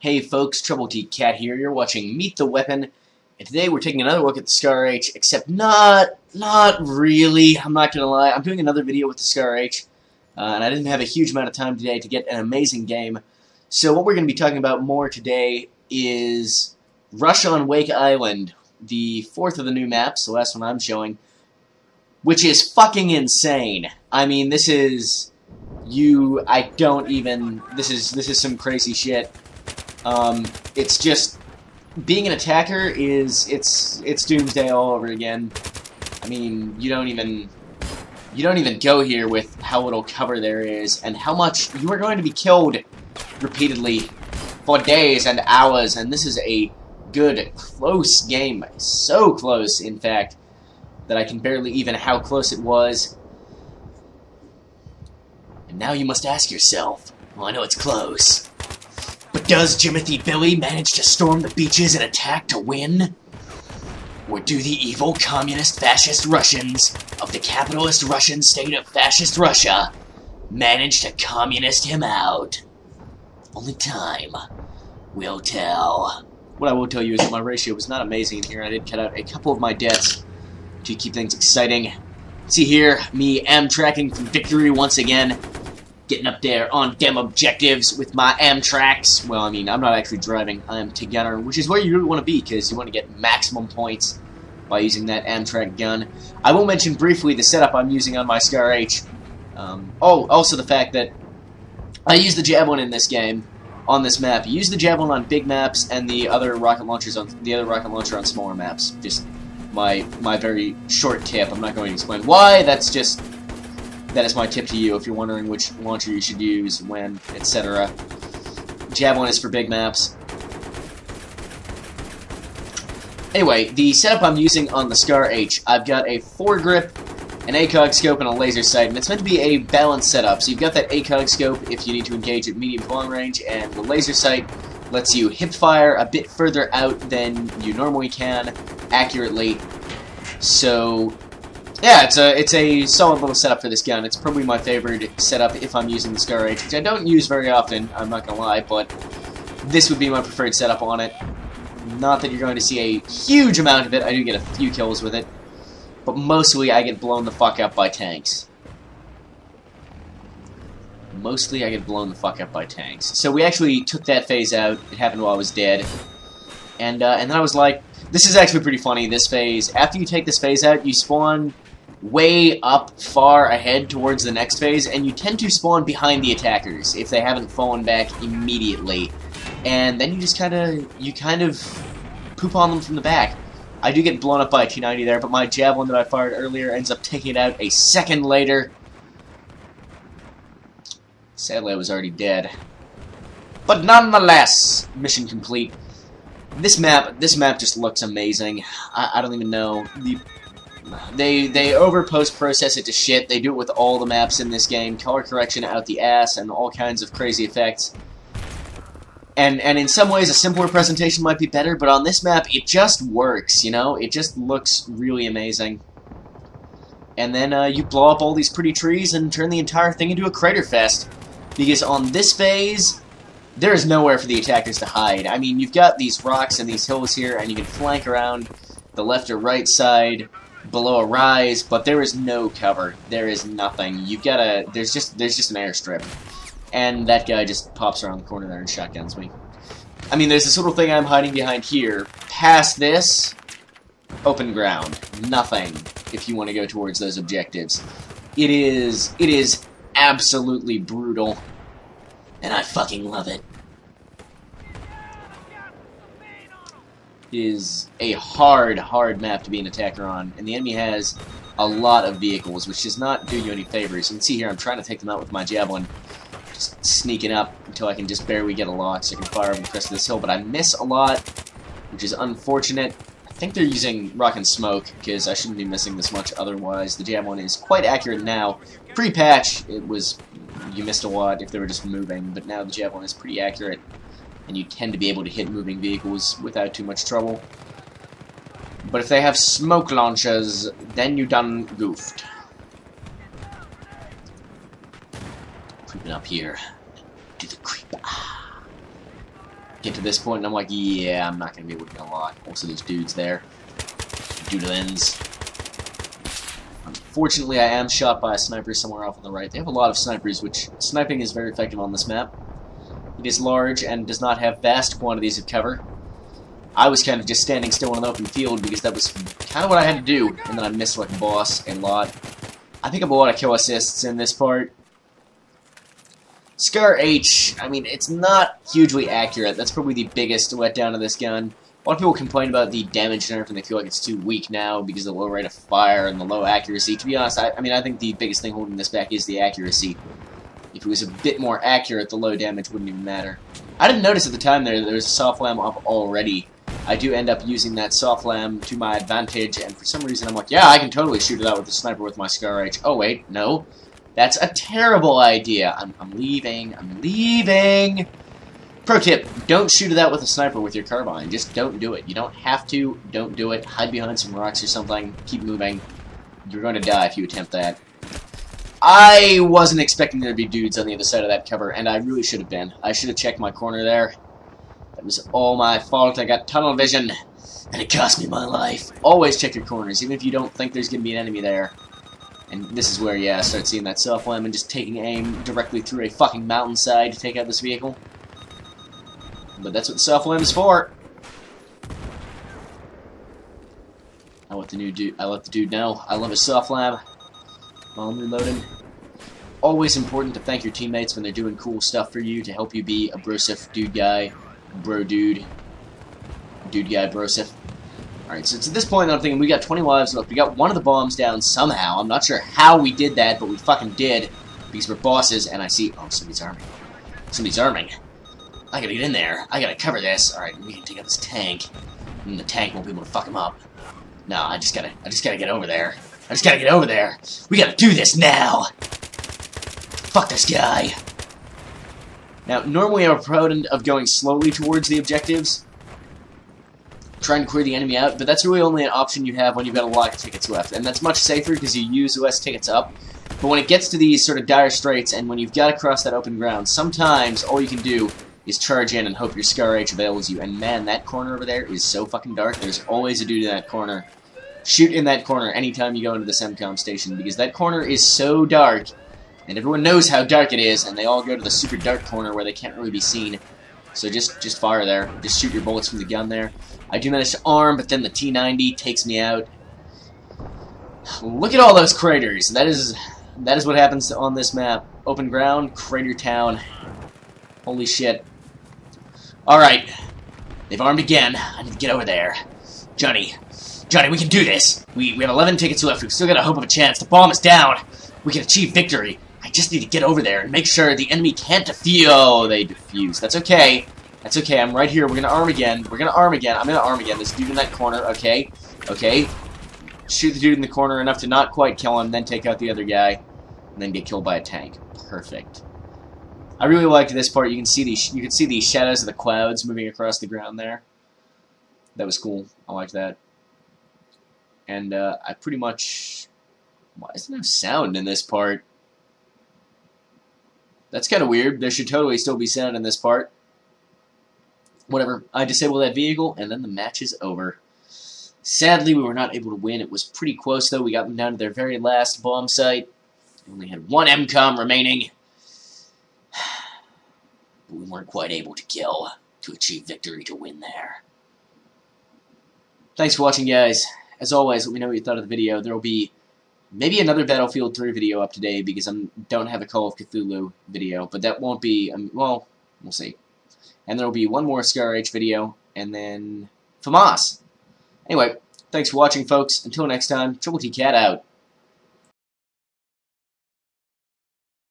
Hey folks, Troubletcat here. You're watching Meet the Weapon, and today we're taking another look at the Scar H, except not really, I'm not gonna lie. I'm doing another video with the Scar H, and I didn't have a huge amount of time today to get an amazing game. So what we're going to be talking about more today is Rush on Wake Island, the fourth of the new maps, the last one I'm showing, which is fucking insane. I mean, this is some crazy shit. It's just, being an attacker it's Doomsday all over again. I mean, you don't even go here with how little cover there is, and how much you are going to be killed repeatedly for days and hours, and this is a good, close game. So close, in fact, that I can barely even how close it was. And now you must ask yourself, well, I know it's close, but does Jimothy Billy manage to storm the beaches and attack to win? Or do the evil communist fascist Russians of the capitalist Russian state of fascist Russia manage to communist him out? Only time will tell. What I will tell you is that my ratio was not amazing in here. I did cut out a couple of my deaths to keep things exciting. See here, me Amtracking from victory once again. Getting up there on dem objectives with my Amtraks. Well, I mean, I'm not actually driving. I am together, which is where you really want to be, because you want to get maximum points by using that Amtrak gun. I will mention briefly the setup I'm using on my Scar H. Also the fact that I use the Javelin in this game, on this map. You use the Javelin on big maps, and the other rocket launcher on smaller maps. Just my very short tip. I'm not going to explain why. That is my tip to you if you're wondering which launcher you should use, when, etc. Javelin is for big maps. Anyway, the setup I'm using on the Scar H, I've got a foregrip, an ACOG scope, and a laser sight, and it's meant to be a balanced setup. So you've got that ACOG scope if you need to engage at medium to long range, and the laser sight lets you hip fire a bit further out than you normally can, accurately. So yeah, it's a solid little setup for this gun. It's probably my favorite setup if I'm using the Scar H, which I don't use very often, I'm not gonna lie, but this would be my preferred setup on it. Not that you're going to see a huge amount of it, I do get a few kills with it, but mostly I get blown the fuck up by tanks. Mostly I get blown the fuck up by tanks. So we actually took that phase out. It happened while I was dead. And then I was like, this is actually pretty funny, this phase. After you take this phase out, you spawn way up far ahead towards the next phase, and you tend to spawn behind the attackers if they haven't fallen back immediately. And then you just kind of poop on them from the back. I do get blown up by a T-90 there, but my Javelin that I fired earlier ends up taking it out a second later. Sadly, I was already dead. But nonetheless, mission complete. This map just looks amazing. I don't even know. They over post-process it to shit. They do it with all the maps in this game. Color correction out the ass and all kinds of crazy effects. And in some ways a simpler presentation might be better, but on this map it just works, you know? It just looks really amazing. And then you blow up all these pretty trees and turn the entire thing into a crater fest. Because on this phase, there is nowhere for the attackers to hide. I mean, you've got these rocks and these hills here, and you can flank around the left or right side below a rise, but there is no cover. There is nothing. You've got a there's just an airstrip, and that guy just pops around the corner there and shotguns me. I mean, there's this little thing I'm hiding behind here. Past this, open ground. Nothing. If you want to go towards those objectives, it is absolutely brutal. And I fucking love it. It is a hard map to be an attacker on, and the enemy has a lot of vehicles, which does not do you any favors. You can see here I'm trying to take them out with my Javelin, just sneaking up until I can just barely get a lock so I can fire over the crest of this hill, but I miss a lot, which is unfortunate. I think they're using rock and smoke, because I shouldn't be missing this much otherwise. The Javelin is quite accurate now. Pre-patch, it was, you missed a lot if they were just moving, but now the Javelin is pretty accurate, and you tend to be able to hit moving vehicles without too much trouble. But if they have smoke launchers, then you done goofed. Creeping up here. Do the creep. get to this point, and I'm like, yeah, I'm not going to be able to get a lot. Also, there's dudes there. Doodlins. Unfortunately, I am shot by a sniper somewhere off on the right. They have a lot of snipers, which sniping is very effective on this map. It is large and does not have vast quantities of cover. I was kind of just standing still in an open field because that was kind of what I had to do, and then I missed like a boss a lot. I think I have a lot of kill assists in this part. Scar H, I mean, it's not hugely accurate. That's probably the biggest letdown of this gun. A lot of people complain about the damage nerf and they feel like it's too weak now because of the low rate of fire and the low accuracy. To be honest, I mean, I think the biggest thing holding this back is the accuracy. If it was a bit more accurate, the low damage wouldn't even matter. I didn't notice at the time there was a soft lam up already. I do end up using that soft lam to my advantage, and for some reason I'm like, yeah, I can totally shoot it out with the sniper with my Scar H. Oh wait, no. That's a terrible idea. I'm leaving. I'm leaving. Pro tip, don't shoot it out with a sniper with your carbine. Just don't do it. You don't have to. Don't do it. Hide behind some rocks or something. Keep moving. You're going to die if you attempt that. I wasn't expecting there to be dudes on the other side of that cover, and I really should have been. I should have checked my corner there. That was all my fault. I got tunnel vision, and it cost me my life. Always check your corners, even if you don't think there's going to be an enemy there. And this is where, yeah, I start seeing that self-lam and just taking aim directly through a fucking mountainside to take out this vehicle. But that's what the self-lam is for. I let the dude know. I love a self-lam. While I'm reloading. Always important to thank your teammates when they're doing cool stuff for you to help you be a brosif dude guy. Bro dude. Dude guy brosif. Alright, so at this point I'm thinking we got 20 lives left. We got one of the bombs down somehow. I'm not sure how we did that, but we fucking did. Because we're bosses, and I see... Oh, somebody's arming. Somebody's arming. I gotta get in there. I gotta cover this. Alright, we can take out this tank. And the tank won't be able to fuck him up. No, I just gotta get over there. I just gotta get over there. We gotta do this now! Fuck this guy. Now, normally I'm a proponent of going slowly towards the objectives. Trying to clear the enemy out, but that's really only an option you have when you've got a lot of tickets left. And that's much safer because you use less tickets up. But when it gets to these sort of dire straits, and when you've got to cross that open ground, sometimes all you can do is charge in and hope your Scar H avails you. And man, that corner over there is so fucking dark. There's always a dude in that corner. Shoot in that corner anytime you go into the SEMCOM station, because that corner is so dark, and everyone knows how dark it is, and they all go to the super dark corner where they can't really be seen. So just fire there. Just shoot your bullets from the gun there. I do manage to arm, but then the T-90 takes me out. Look at all those craters. That is what happens on this map. Open ground, crater town. Holy shit. Alright. They've armed again. I need to get over there. Johnny, we can do this. We have 11 tickets left. We've still got a hope of a chance. The bomb is down. We can achieve victory. I just need to get over there and make sure the enemy can't defuse. Oh, they defuse. That's okay. That's okay. I'm right here. We're gonna arm again. We're gonna arm again. I'm gonna arm again. There's a dude in that corner. Okay. Okay. Shoot the dude in the corner enough to not quite kill him, then take out the other guy, and then get killed by a tank. Perfect. I really liked this part. You can see the shadows of the clouds moving across the ground there. That was cool. I liked that. And I pretty much... Why isn't there sound in this part? That's kind of weird. There should totally still be sound in this part. Whatever. I disable that vehicle, and then the match is over. Sadly, we were not able to win. It was pretty close, though. We got them down to their very last bomb site. We only had one MCOM remaining. But we weren't quite able to kill to achieve victory to win there. Thanks for watching, guys. As always, let me know what you thought of the video. There will be maybe another Battlefield 3 video up today because I don't have a Call of Cthulhu video. But that won't be... well, we'll see. And there will be one more Scar H video, and then FAMAS. Anyway, thanks for watching, folks. Until next time, Troubletcat out.